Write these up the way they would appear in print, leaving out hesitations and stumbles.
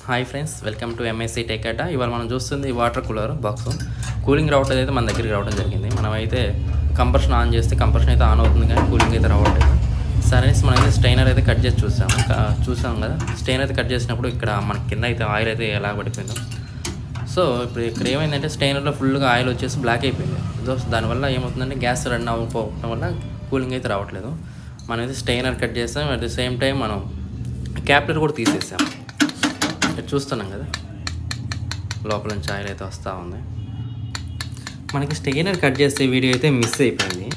Hi friends, welcome to MSc tech Adda. ఇవాళ మనం చూస్తుంది వాటర్ కూలర్ బాక్స్. కూలింగ్ రావట్లేదు అయితే మన దగ్గరికి రావడం జరిగింది. మనం అయితే కంప్రెషన్ ఆన్ చేస్తే కంప్రెషన్ అయితే ఆన్ అవుతుంది, కానీ కూలింగ్ అయితే రావట్లేదు. సరే మనం అయితే స్ట్రైనర్ అయితే కట్ చేసి చూసాం కదా. స్ట్రైనర్ అయితే కట్ చేసినప్పుడు ఇక్కడ మన కింద అయితే ఆయిల్ అయితే ఎలా పడిపోయిందో. సో ఇప్పుడు ఇక్కడ ఏమైందంటే స్ట్రైనర్లో ఫుల్గా ఆయిల్ వచ్చేసి బ్లాక్ అయిపోయింది. దానివల్ల ఏమవుతుందంటే గ్యాస్ రన్ అవ్వకపోవడం వల్ల కూలింగ్ అయితే రావట్లేదు. మనం అయితే స్ట్రైనర్ కట్ చేస్తాం, అట్ ది సేమ్ టైం మనం క్యాప్లర్ కూడా తీసేసాం. చూస్తున్నాం కదా, లోపల నుంచి ఆయిల్ అయితే వస్తూ ఉంది. మనకి స్ట్రైనర్ కట్ చేస్తే వీడియో అయితే మిస్ అయిపోయింది.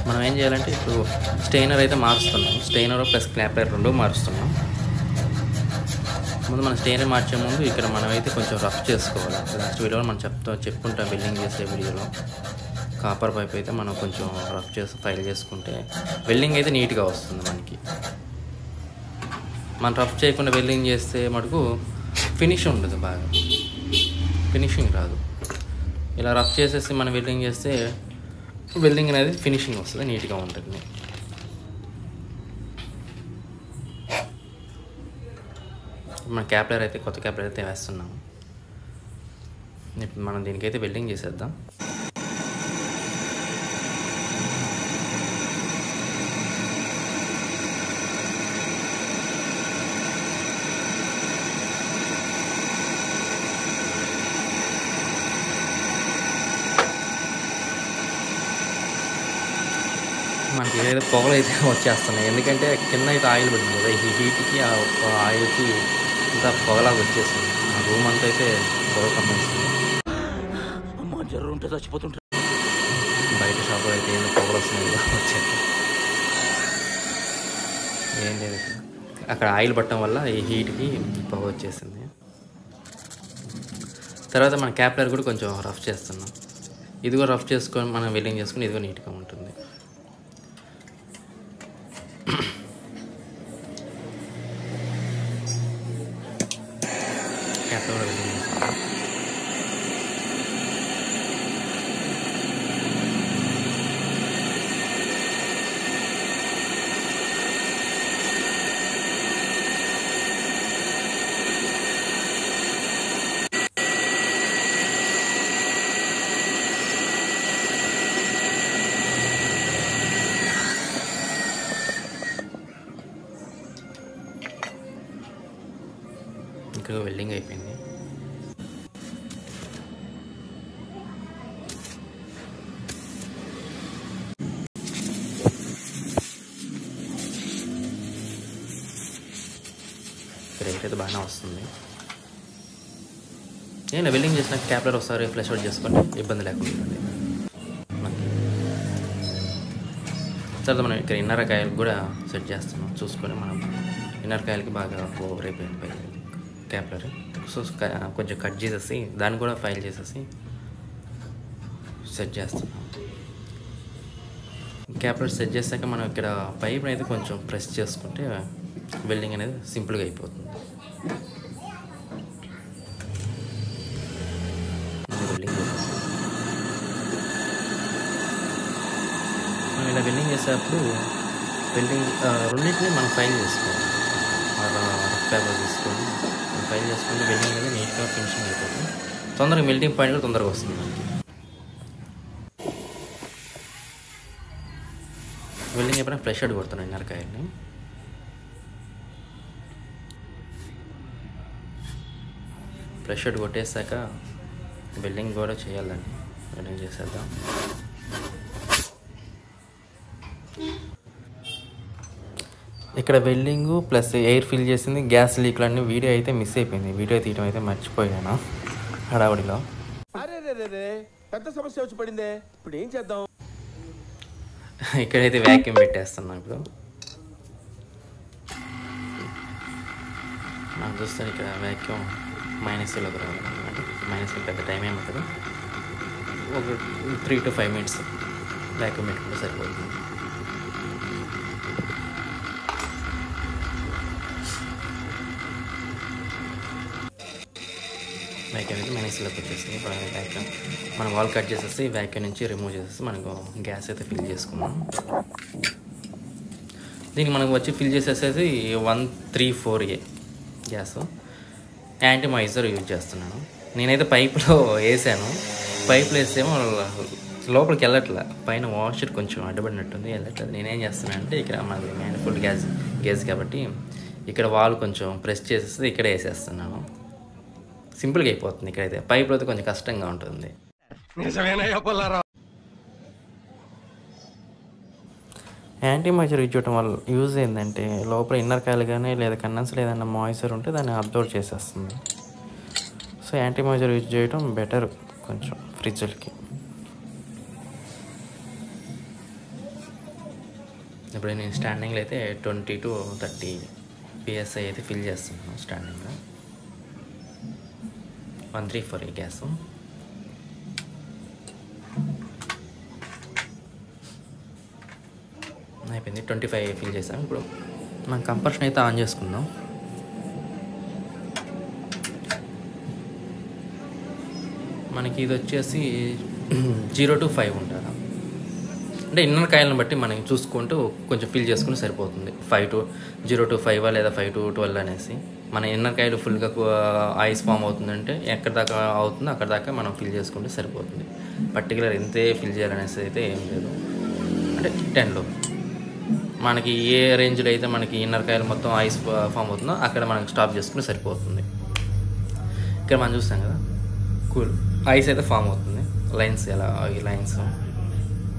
మనం ఏం చేయాలంటే ఇప్పుడు స్ట్రైనర్ అయితే మారుస్తున్నాం. స్ట్రైనర్ ప్లస్ క్యాప్లర్ రెండు మారుస్తున్నాం. ముందు మనం స్ట్రైనర్ మార్చే ముందు ఇక్కడ మనం అయితే కొంచెం రఫ్ చేసుకోవాలి. లాస్ట్ వీడియోలో మనం చెప్పుకుంటాం వెల్డింగ్ చేసే వీడియోలో. కాపర్ పైప్ అయితే మనం కొంచెం రఫ్ చేసి ఫైల్ చేసుకుంటే వెల్డింగ్ అయితే నీట్గా వస్తుంది. మనం రఫ్ చేయకుండా వెల్డింగ్ చేస్తే మటుకు ఫినిష్ ఉండదు, బాగా ఫినిషింగ్ రాదు. ఇలా రఫ్ చేసేసి మనం వెల్డింగ్ చేస్తే వెల్డింగ్ అనేది ఫినిషింగ్ వస్తుంది, నీట్గా ఉంటుంది. మన క్యాప్లర్ అయితే కొత్త క్యాప్లర్ అయితే వేస్తున్నాము. ఇప్పుడు మనం దీనికైతే వెల్డింగ్ చేసేద్దాం. మనకి ఏదైతే పొగలు అయితే వచ్చేస్తున్నాయి, ఎందుకంటే కింద అయితే ఆయిల్ పడింది కదా. ఈ హీట్కి ఆ ఆయిల్కి ఇంత పొగలాగా వచ్చేసింది. ఆ రూమ్ అంతా అయితే పొగ కమ్మేస్తుంది. బయట షాప్లో అయితే ఏదో పొగలు వస్తున్నాయి వచ్చాయి. ఏం లేదు, అక్కడ ఆయిల్ పట్టడం వల్ల ఈ హీట్కి పొగ వచ్చేసింది. తర్వాత మన క్యాప్లర్ కూడా కొంచెం రఫ్ చేస్తున్నాం. ఇదిగో రఫ్ చేసుకొని మనం వెల్డింగ్ చేసుకుని ఇదిగో నీట్గా ఉంటుంది. క్యాప్లర్ కూడా వెల్డింగ్ చేసుకుంటాం. ఇంకా వెల్డింగ్ అయిపోయింది. రేట్ అయితే బాగానే వస్తుంది. నేను వెల్డింగ్ చేసిన క్యాప్లర్ ఒకసారి ఫ్లష్ అవుట్ చేసుకుంటే ఇబ్బంది లేకుండా ఉంటుంది. తర్వాత మనం ఇక్కడ ఇన్నర్ కాయలకు కూడా సెట్ చేస్తున్నాం. చూసుకొని మనం ఇన్నర్ కాయలకి బాగా ఓవర్ అయిపోయింది క్యాప్లర్. సో కొంచెం కట్ చేసేసి దాన్ని కూడా ఫైల్ చేసేసి సెట్ చేస్తున్నాం. క్యాప్లర్ సెట్ చేశాక మనం ఇక్కడ పైప్ అయితే కొంచెం ప్రెస్ చేసుకుంటే వెల్డింగ్ అనేది సింపుల్గా అయిపోతుంది. మనం ఇలా వెల్డింగ్ చేసేటప్పుడు రెండింటిని మనం ఫైల్ చేసుకోవాలి. రఫ్ పేపర్ తీసుకొని ఫైల్ చేసుకుంటే వెల్డింగ్ అనేది నీట్గా ఫినిషింగ్ అయిపోతుంది. తొందరగా మెల్టింగ్ పాయింట్ కూడా తొందరగా వస్తుంది మనకి. వెల్డింగ్ ఎప్పుడైనా ఫ్రెష్ అవుట్ కొడుతున్నాం ఇన్నర్ కాయల్ని. ఫ్రెష్ అవుట్ కొట్టేసాక వెల్డింగ్ కూడా చేయాలండి. వెల్డింగ్ చేసేద్దాం. ఇక్కడ వెల్డింగ్ ప్లస్ ఎయిర్ ఫిల్ చేసింది, గ్యాస్ లీక్లు అన్నీ వీడియో అయితే మిస్ అయిపోయింది. వీడియో తీయడం అయితే మర్చిపోయాను హడావుడిలో. పెద్ద సమస్య వచ్చి పడిందే, ఇప్పుడు ఏం చేద్దాం? ఇక్కడైతే వ్యాక్యూమ్ పెట్టేస్తున్నాం. ఇప్పుడు నాకు చూస్తాను ఇక్కడ వ్యాక్యూమ్ -లో రావాలి. మైనస్లో పెద్ద టైం ఏమవుతుంది, ఒక 3 to 5 minutes వ్యాక్యూమ్ పెట్టుకుంటే సరిపోతుంది. వ్యాక్యూమ్ అయితే మెయిన్స్లోకి వచ్చేస్తుంది. ఇప్పుడు వ్యాక్యూమ్ మనం వాల్ కట్ చేసేసి వ్యాక్యూమ్ నుంచి రిమూవ్ చేసేసి మనకు గ్యాస్ అయితే ఫిల్ చేసుకున్నాం. దీనికి మనకు వచ్చి ఫిల్ చేసేసేది 134A గ్యాస్. యాంటీమాయిజర్ యూజ్ చేస్తున్నాను. నేనైతే పైప్లో వేసాను. పైప్లో వేస్తేమో లోపలికి వెళ్ళట్లే, పైన వాషర్ కొంచెం అడ్డుపడినట్టుంది, వెళ్ళట్లేదు. నేనేం చేస్తున్నానంటే ఇక్కడ మనది మ్యానిఫోల్డ్ గ్యాస్ కాబట్టి ఇక్కడ వాల్ కొంచెం ప్రెస్ చేసేసి ఇక్కడ వేసేస్తున్నాను. సింపుల్గా అయిపోతుంది. ఇక్కడైతే పైప్లో అయితే కొంచెం కష్టంగా ఉంటుంది. యాంటీమాయిజర్ యూజ్ చేయడం వల్ల యూజ్ ఏంటంటే లోపల ఇన్నర్ కాయలు కానీ లేదా కండెన్సర్ ఏదైనా మాయిశ్చర్ ఉంటే దాన్ని అబ్జర్వ్ చేసేస్తుంది. సో యాంటీమాయిజర్ యూజ్ చేయడం బెటర్ కొంచెం ఫ్రిడ్జ్లకి. ఇప్పుడు నేను స్టాండింగ్లో అయితే 20 to 30 PSI అయితే ఫిల్ చేస్తున్నాను. స్టాండింగ్లో 134A గ్యాస్ అయిపోయింది. 25 ఫిల్ చేసాం. ఇప్పుడు మనం కంప్రెషన్ అయితే ఆన్ చేసుకుందాం. మనకి ఇది వచ్చేసి 0 to 5 ఉంటారా, అంటే ఇన్నర్ కాయలను బట్టి మనం చూసుకుంటూ కొంచెం ఫిల్ చేసుకుని సరిపోతుంది. 0 to 5 లేదా 5 to 12 అనేసి. మన ఇన్నర్ కాయలు ఫుల్గా ఐస్ ఫామ్ అవుతుందంటే ఎక్కడి దాకా అవుతుందో అక్కడ దాకా మనం ఫిల్ చేసుకుంటే సరిపోతుంది. పర్టికులర్ ఎంతే ఫిల్ చేయాలనేసి అయితే ఏం లేదు. అంటే 10లో మనకి ఏ రేంజ్లో అయితే మనకి ఇన్నర్ కాయలు మొత్తం ఐస్ ఫామ్ అవుతుందో అక్కడ మనం స్టాప్ చేసుకుంటే సరిపోతుంది. ఇక్కడ మనం చూస్తాం కదా కూల్ ఐస్ అయితే ఫామ్ అవుతుంది. లైన్స్ ఎలా, ఈ లైన్స్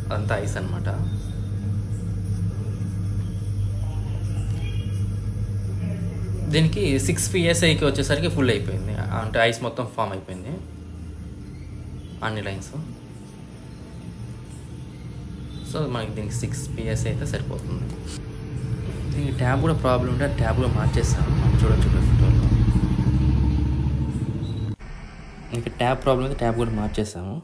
అదంతా ఐస్ అనమాట. దీనికి 6 PSIకి వచ్చేసరికి ఫుల్ అయిపోయింది, అంటే ఐస్ మొత్తం ఫామ్ అయిపోయింది అన్ని లైన్స్. సో మనకి దీనికి 6 PSI అయితే సరిపోతుంది. దీనికి ట్యాబ్ కూడా ప్రాబ్లం ఉంటే ఆ ట్యాబ్ కూడా మార్చేస్తాను. మనం చూడొచ్చు ఫోటోలో. ఇంకా ట్యాబ్ ప్రాబ్లం అయితే ట్యాబ్ కూడా మార్చేస్తాము.